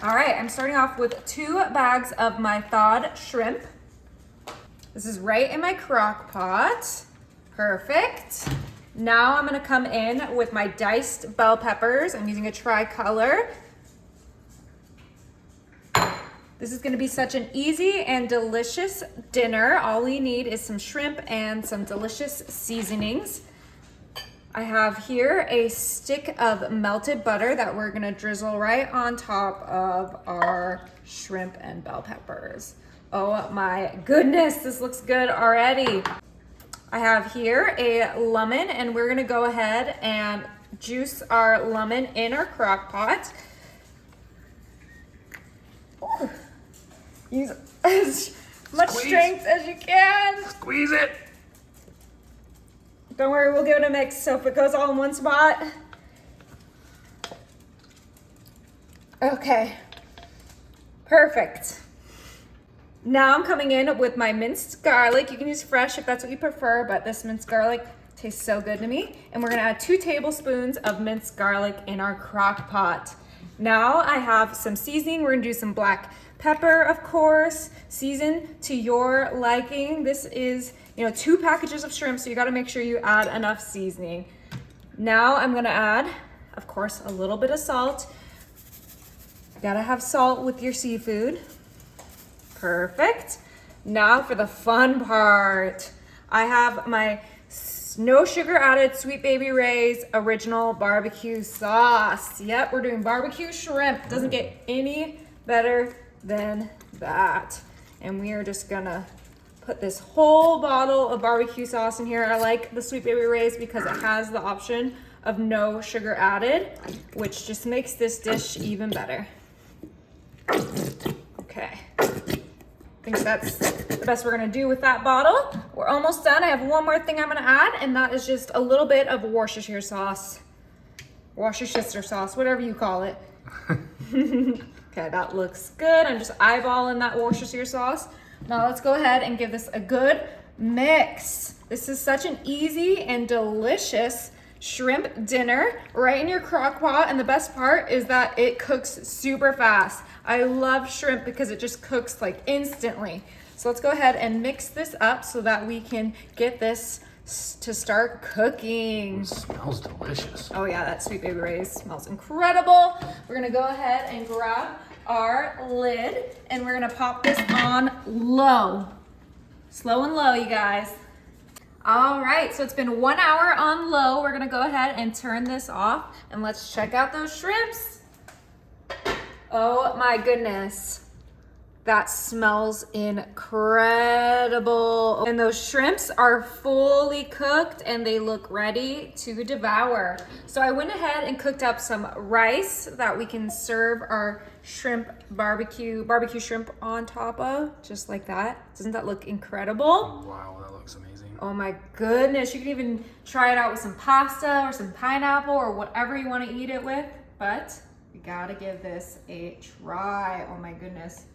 All right, I'm starting off with 2 bags of my thawed shrimp. This is right in my crock pot. Perfect. Now I'm gonna come in with my diced bell peppers. I'm using a tricolor. This is gonna be such an easy and delicious dinner. All we need is some shrimp and some delicious seasonings. I have here a stick of melted butter that we're gonna drizzle right on top of our shrimp and bell peppers. Oh my goodness, this looks good already. I have here a lemon and we're gonna go ahead and juice our lemon in our crock pot. Ooh. Use as much strength as you can. Squeeze it. Don't worry, we'll give it a mix so if it goes all in one spot. Okay, perfect. Now I'm coming in with my minced garlic. You can use fresh if that's what you prefer, but this minced garlic tastes so good to me. And we're gonna add 2 tablespoons of minced garlic in our crock pot. Now I have some seasoning. We're gonna do some black pepper, of course, season to your liking. This is 2 packages of shrimp, so you gotta make sure you add enough seasoning. Now I'm gonna add, of course, a little bit of salt. You gotta have salt with your seafood. Perfect. Now for the fun part. I have my no sugar added Sweet Baby Ray's original barbecue sauce. Yep, we're doing barbecue shrimp. Doesn't get any better than that. And we are just gonna put this whole bottle of barbecue sauce in here. I like the Sweet Baby Ray's because it has the option of no sugar added, which just makes this dish even better. Okay. I think that's the best we're gonna do with that bottle. We're almost done. I have one more thing I'm gonna add, and that is just a little bit of Worcestershire sauce. Worcestershire sauce, whatever you call it. Okay, that looks good. I'm just eyeballing that Worcestershire sauce. Now let's go ahead and give this a good mix. This is such an easy and delicious shrimp dinner right in your crock pot, and the best part is that it cooks super fast. I love shrimp because it just cooks like instantly. So let's go ahead and mix this up so that we can get this to start cooking. It smells delicious. Oh yeah, that Sweet Baby Ray's smells incredible. We're gonna go ahead and grab our lid and we're gonna pop this on low. Slow and low, you guys. All right, so it's been 1 hour on low. We're gonna go ahead and turn this off and let's check out those shrimps. Oh my goodness. That smells incredible. And those shrimps are fully cooked and they look ready to devour. So I went ahead and cooked up some rice that we can serve our shrimp barbecue shrimp on top of, just like that. Doesn't that look incredible? Oh, wow, that looks amazing. Oh my goodness, you can even try it out with some pasta or some pineapple or whatever you want to eat it with, but we gotta give this a try. Oh my goodness.